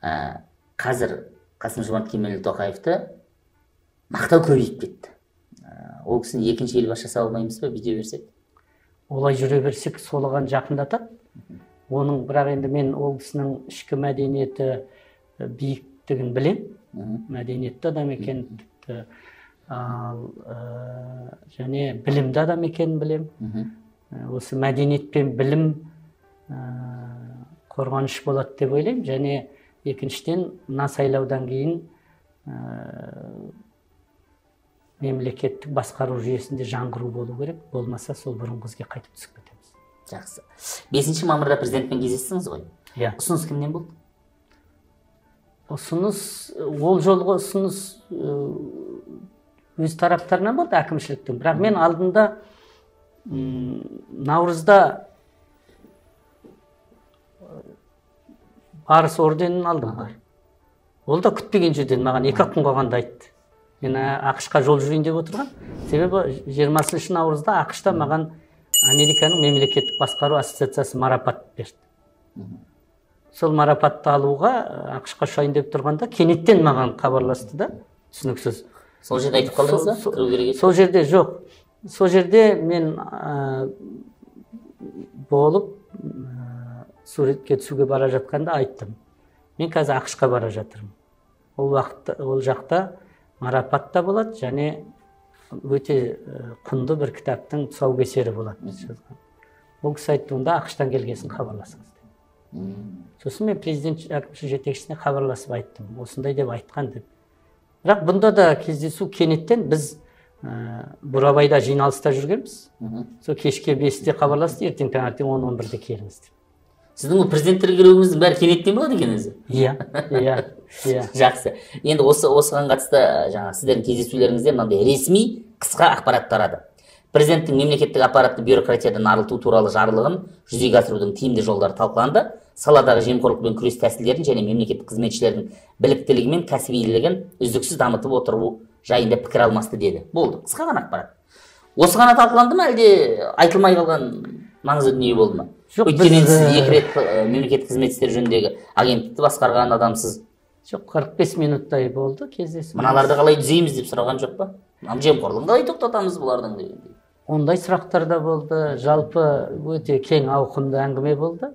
Қазір Қасым-Жомарт Кемелұлы Тоқаевты мақтау көбейіп кетті. Ол кісіні екінші елбасы жасай алмаймыз ба, видео берсек? Олай жүре берсек, солаған жақындатады. Оның бірақ енді мен ол кісінің ішкі мәдениеті биіктігін білем. Мәдениетті адам екен, және білімді адам екенін білем. Осы мәдениет пен білім қорғаныш болады деп ойлаймын. Және екіншіден, мына сайлаудан кейін мемлекеттік басқару жүйесінде жаңғыру болу керек. Болмаса сол бұрынғы бізге қайтып түсіп кетеміз. Жақсы. 5 мамырда президентпен кездестіңіз ғой? Иә. Ұсыныс кімнен болды? Ұсыныс, ол жолғы ұсыныс өз тараптарынан болды, әкімшіліктің. Бірақ мен алдында наурызда Барыс орденін алдым бар. Ол да күтпеген жерден маған 2 күн қалғанда айтты. Мен ақш-қа жол жүрейін деп отырған. Себебі 20 наурызда ақш-та маған Американың мемлекеттік басқару ассоциациясы марапат берді. Сол марапатты алуға ақш-қа ұшайын деп тұрғанда кенеттен маған хабарласты да, түсініксіз. Сол жерде айтып қалдыңыз ба? Кіру керек еді. Сол жерде жоқ. Сол жерде мен болып суретке түсуге бара жатқанда айттым. Мен қазір ақш-қа бара жатырмын. Ол жақта марапат та болады, және өте құнды бір кітаптың тұсаукесері болады. Ол кісі айтты, онда ақш-тан келгесін хабарласыңыз. Сосын мен президент әкімшілік жетекшісіне хабарласып айттым, осындай деп айтқан деп. Бірақ бұнда да кездесу кенеттен біз Бурабайда жиналыста жүргенбіз. Сол кешке 5-те хабарласты, ертең таңертең 10-11-де келіңіз деп. Сіздің президенттер келуіңіздің бәрі кенеттен болады екен өзі? Иә. Жақсы. Енді осыған қатысты жаңа сіздердің кездесулеріңізде мынандай ресми қысқа ақпарат тарады. Президенттің мемлекеттік аппаратты бюрократиядан арылту туралы жарлығын жүзеге асырудың тиімді жолдары талқыланды. Саладағы жемқорлықпен күрес тәсілдерін және мемлекеттік қызметшілердің біліктілігі мен кәсібилігін үздіксіз дамытып отыру жайында пікір алмасты деді. Болды, қысқа ғана ақпарат. Осы ғана талқыланды ма, әлде айтылмай қалған маңызды дүние болды ма? Өйткені сіз 2 рет мемлекеттік қызмет істері жөніндегі агенттікті басқарған адамсыз. Жоқ, 45 минуттай болды кездесу. Мыналарды қалай түзейміз деп сұраған жоқ па? Жемқорлығын қалай тоқтатамыз бұлардың дегендей. Ондай сұрақтар да болды. Жалпы өте кең ауқымды әңгіме болды.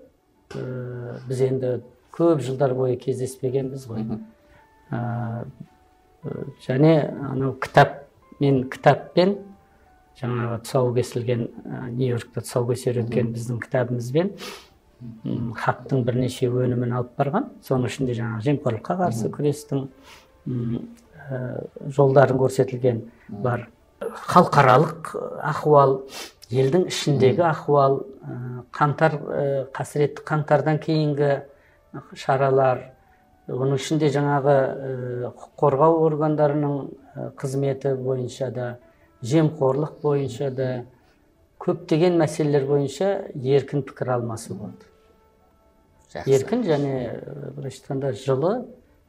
Біз енді көп жылдар бойы кездеспегенбіз ғой. Және анау кітаппен жаңағы тұсау кесілген, Нью-Йоркта тұсау кесер өткен біздің кітабымызбен хаттың бірнеше өнімін алып барған. Соның ішінде жаңағы жемқорлыққа қарсы күрестің жолдарын көрсетілген бар. Халықаралық ахуал, елдің ішіндегі ахуал, қасіретті қаңтардан кейінгі шаралар, оның ішінде жаңағы қорғау органдарының қызметі бойынша да, жемқорлық бойынша да, көптеген мәселелер бойынша еркін пікір алмасы болды. Еркін және былайша айтқанда жылы,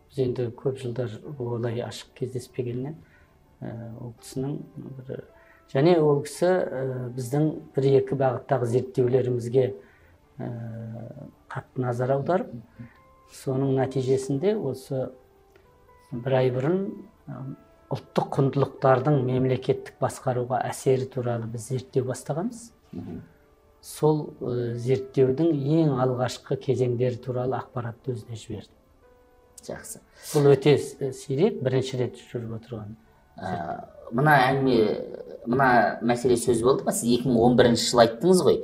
біз енді көп жылдар олай ашық кездеспегеннен ол кісінің және ол кісі біздің 1-2 бағыттағы зерттеулерімізге қатты назар аударып, соның нәтижесінде осы 1 ай бұрын ұлттық құндылықтардың мемлекеттік басқаруға әсері туралы біз зерттеу бастағанбыз. Сол зерттеудің ең алғашқы кезеңдері туралы ақпаратты өзіне жіберді. Жақсы. Бұл өте сирек, бірінші рет жүріп отырған. Мына мәселе сөз болды ма? Сіз 2011 жылы айттыңыз ғой.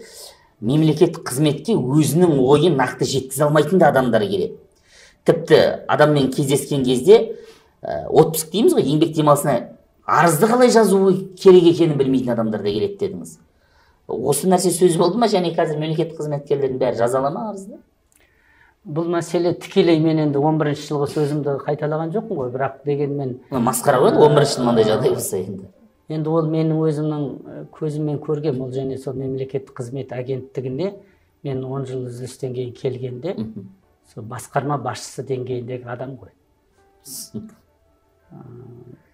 Мемлекеттік қызметке өзінің ойын нақты жеткізе алмайтын да адамдар келеді. Тіпті адаммен кездескен кезде отпуск дейміз ғой, еңбек демалысына арызды қалай жазу керек екенін білмейтін адамдар да келеді дедіңіз. Осы нәрсе сөз болды ма, және қазір мемлекеттік қызметкерлердің бәрі жазала ма арызды? Бұл мәселе тікелей мен енді 11 жылғы сөзімді қайталаған жоқпын ғой, бірақ дегенмен масқара ғой 11 жыл мынандай жағдай болса енді. Енді ол менің өзімнің көзіммен көргем, ол және сол мемлекеттік қызмет агенттігінде мен 10 жыл үзілістен кейін келгенде, сол басқарма басшысы деңгейіндегі адам ғой.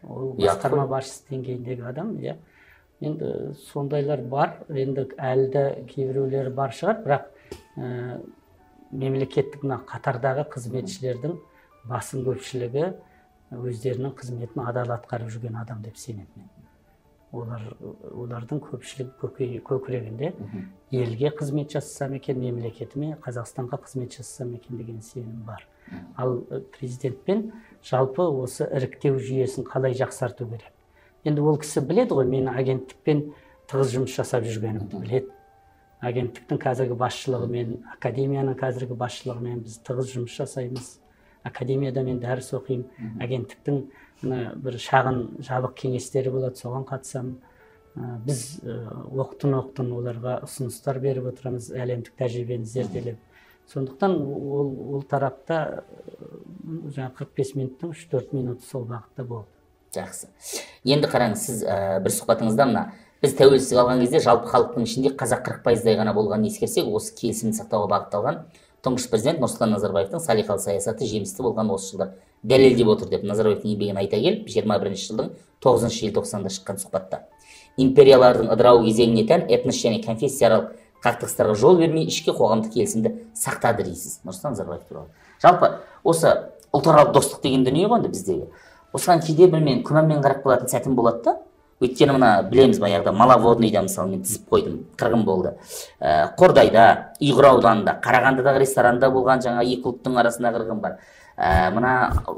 Ол басқарма басшысы деңгейіндегі адам, иә. Енді сондайлар бар, енді әлі де кейбіреулері бар шығар, бірақ мемлекеттік қатардағы қызметшілердің басым көпшілігі өздерінің қызметін адал атқарып жүрген адам деп сенемін. Олардың көпшілігі көкірегінде елге қызмет жасасам екен, мемлекетіме, Қазақстанға қызмет жасасам екен деген сенім бар. Ал президентпен жалпы осы іріктеу жүйесін қалай жақсарту керек. Енді ол кісі біледі ғой, мен агенттікпен тығыз жұмыс жасап жүргенімді біледі. Агенттіктің қазіргі басшылығымен, академияның қазіргі басшылығымен біз тығыз жұмыс жасаймыз. Академияда мен дәріс оқимын. Агенттіктің бір шағын жабық кеңестері болады, соған қатысамын. Біз оқтын оларға ұсыныстар беріп отырамыз, әлемдік тәжірибені зерделеп. Сондықтан ол тарапта 45 минуттың 3-4 минуты сол бағытта болды. Жақсы. Енді қараңыз, сіз бір сұхбатыңызда біз тәуелсіздік алған кезде жалпы халықтың ішінде қазақ 40%-дай ғана болғанын ескерсек, осы келісімді сақтауға бағытталған тұңғыш президент Нұрсұлтан Назарбаевтың салиқалы саясаты жемісті болған осы жылдар дәлелдеп отыр деп Назарбаевтың еңбегін айта келіп, 21 жылдың 9 желтоқсанда шыққан сұхбатта империялардың ыдырау кезеңіне тән этнос және конфессияаралық қақтығыстарға жол бермей ішкі қоғамдық келісімді сақтады дейсіз Нұрсұлтан Назарбаев туралы. Жалпы осы ұлтаралық достық деген дүние ғой біздегі. Осыған кейде мен күмәнмен қарап қалатын сәтім болады да. Өйткені білеміз баяғыда Маловодныйда мысалы мен тізіп қойдым, қырғын болды. Қордайда, Ұйғыр ауданында, Қарағандыдағы ресторанда болған жаңа екі ұлттың арасында қырғын бар.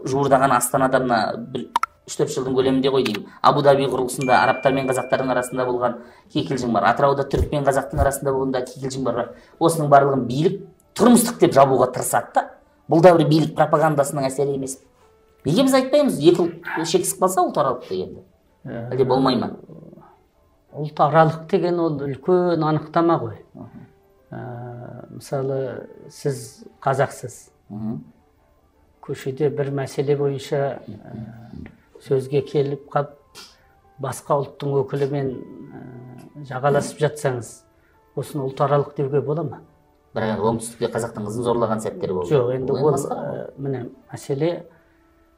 Жуырдаған Астанада 3-4 жылдың көлемінде ғой деймін. Абу-Даби құрылысында арабтар мен қазақтардың арасында болған кикілжің бар. Атырауда түрік пен қазақтың арасында болғанда кикілжің бар. Осының барлығын билік тұрмыстық деп жабуға тырысады да. Бұл да бір билік пропагандасының әсері емес. Неге біз айтпаймыз, екі ұлт шексіз қалса ұлтаралық дегенді? Әлде болмай ма? Ұлтаралық деген ол үлкен анықтама ғой. Мысалы, сіз қазақсыз. Көшеде бір мәселе бойынша сөзге келіп қап, басқа ұлттың өкілімен жағаласып жатсаңыз, осыны ұлтаралық деуге бола ма? Бірақ оңтүстікте қазақтың қызын зорлаған сәттері болды. Жоқ, енді ол міне мәселе.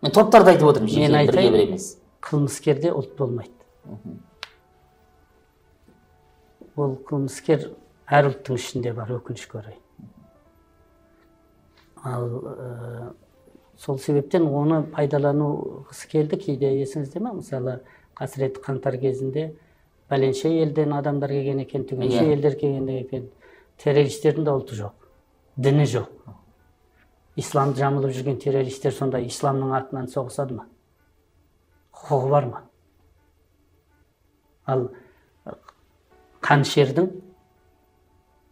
Мен топтарды айтып отырмын, жеке бірге бір емес. Қылмыскерде ұлт болмайды. Ол қылмыскер әр ұлттың ішінде бар, өкінішке орай. Ал сол себептен оны пайдалануғысы келді кейде, есіңізде ме? Мысалы, қасіретті қаңтар кезінде пәленше елден адамдар келген екен, түгенше елдер келген екен. Террористердің де ұлты жоқ, діні жоқ. Исламды жамылып жүрген террористер сонда исламның атынан соғысады ма? Құқығы бар ма? Ал қаншердің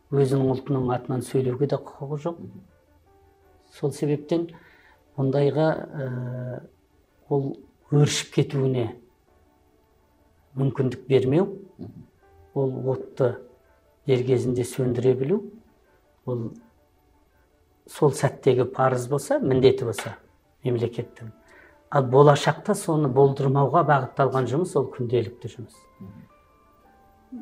өзінің ұлтының атынан сөйлеуге де құқығы жоқ. Сол себептен мұндайға ол өршіп кетуіне мүмкіндік бермеу, ол отты дер кезінде сөндіре білу, ол сол сәттегі парыз болса, міндеті болса мемлекеттің. Ал болашақта соны болдырмауға бағытталған жұмыс ол күнделікті жұмыс.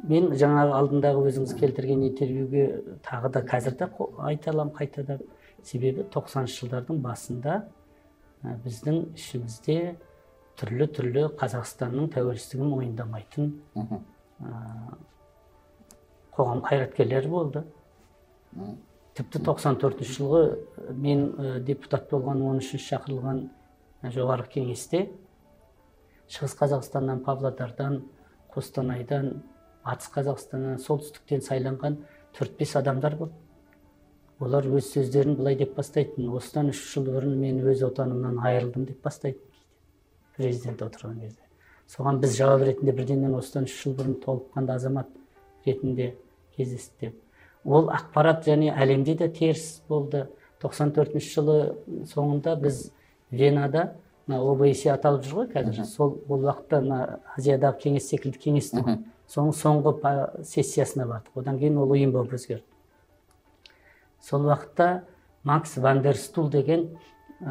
Мен жаңағы алдындағы өзіңіз келтірген интервьюге тағы да қазірде айта аламын қайтадан. Себебі 90-шы жылдардың басында біздің ішімізде түрлі Қазақстанның тәуелсіздігін мойындамайтын қоғам қайраткерлері болды. Тіпті 94 жылғы мен депутат болған 13-ші шақырылған жоғарғы кеңесте Шығыс Қазақстаннан, Павлодардан, Қостанайдан, Батыс Қазақстаннан, солтүстіктен сайланған 4-5 адамдар болды. Олар өз сөздерін былай деп бастайтын: осыдан 3 жыл бұрын мен өз отанымнан айырылдым деп бастайтын кейде, президент отырған кезде. Соған біз жауап ретінде бірденнен осыдан 3 жыл бұрын толыққанды азамат ретінде кездесті деп. Ол ақпарат және әлемде де теріс болды. 94 жылы соңында біз Венада, ОБСЕ аталып жүр ғой қазір, сол ол уақытта Азиядағы кеңес секілді кеңестің соңғы сессиясына бардық. Одан кейін ол ұйым болып өзгерді. Сол уақытта Макс Ван дер Стул деген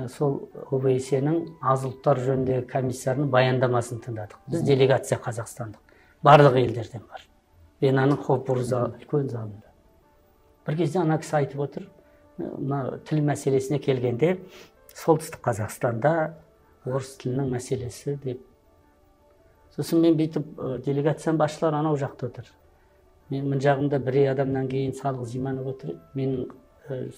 сол ОБСЕ-нің аз ұлттар жөніндегі комиссарының баяндамасын тыңдадық. Біз делегация қазақстандық, барлық елдерден бар. Венаның Хопур үлкен залында. Бір кезде ана кісі айтып отыр, тіл мәселесіне келгенде солтүстік Қазақстанда орыс тілінің мәселесі деп. Сосын мен бүйтіп, делегацияның басшылары анау жақта отыр. Мен жағымда бір адамнан кейін салық Зиманов отыр. Мен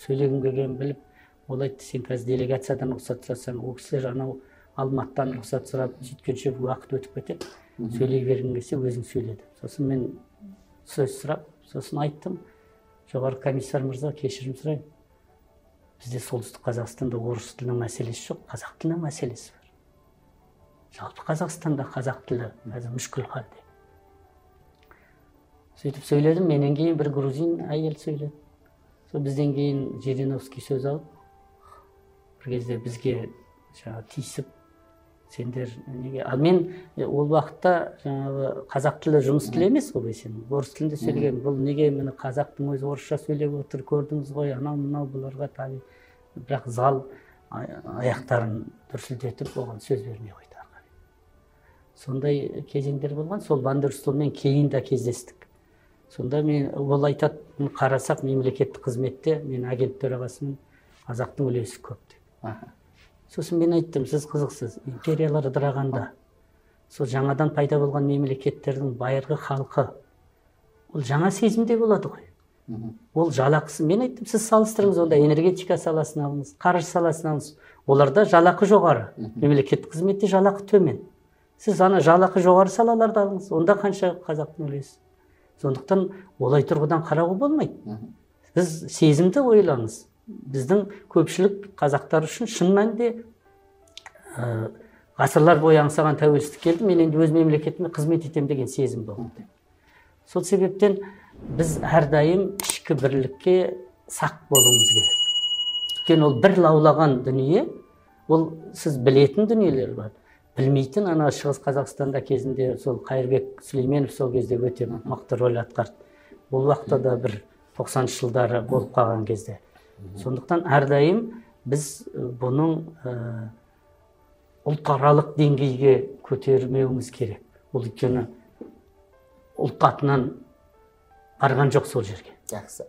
сөйлегім келгенін біліп, ол айтты, сен қазір делегациядан рұқсат сұрасаң, ол кісілер анау Алматыдан рұқсат сұрап, сөйткенше уақыт өтіп кетеді, сөйлей бергің келсе өзің сөйледі. Сосын мен сөз сұрап, сосын айттым, жоғарғы комиссар мырза, кешірім сұраймын. Бізде солтүстік Қазақстанда орыс тілінің мәселесі жоқ, қазақ тілінің мәселесі бар. Жалпы Қазақстанда қазақ тілі қазір мүшкіл халде. Сөйтіп сөйледім, менен кейін бір грузин әйел сөйледі. Сол бізден кейін Жириновский сөз алып, бір кезде бізге тиісіп, сендер неге... Ал мен ол уақытта қазақ тілі жұмыс тілі емес ғой, сен орыс тілінде сөйлеген. Бұл неге мені қазақтың өзі орысша сөйлеп отыр, көрдіңіз ғой, анау бұларға таби. Бірақ зал аяқтарын дүрсілдетіп, оған сөз бермей қойды. Сондай кезеңдер болған. Сол Бандерштолмен кейін де кездестік. Сонда мен ол айтады, қарасақ мемлекеттік қызметте мен агент төрағасымен қазақтың үлесі көп деп. Сосын мен айттым, сіз қызықсыз, империялар ыдырағанда, сол жаңадан пайда болған мемлекеттердің байырғы халқы, ол жаңа сезімде болады ғой. Ол жалақысы, мен айттым, сіз салыстырыңыз, онда энергетика саласын алыңыз, қаржы саласын алыңыз. Оларда жалақы жоғары, мемлекеттік қызметте жалақы төмен. Сіз ана жалақы жоғары салаларды алыңыз, онда қанша қазақтың үлесі. Сондықтан олай тұрғыдан қарауға болмайды. Сіз сезімді ойлаңыз. Біздің көпшілік қазақтар үшін шын мәнінде ғасырлар бойы аңсаған тәуелсіздік келді, мен енді өз мемлекетіме қызмет етем деген сезім болды. Сол себептен біз әрдайым ішкі бірлікке сақ болуымыз керек. Өйткені ол бір лаулаған дүние, ол сіз білетін дүниелер бар. Білмейтін ана Шығыс Қазақстанда кезінде сол Қайырбек Сүлейменов сол кезде өте мықты рөл атқарды. Ол уақытта да бір 90 жылдары болып қалған кезде. Сондықтан әрдайым біз бұның ұлтаралық деңгейге көтермеуіміз керек. Ол өйткені ұлт атынан барған жоқ сол жерге. Жақсы.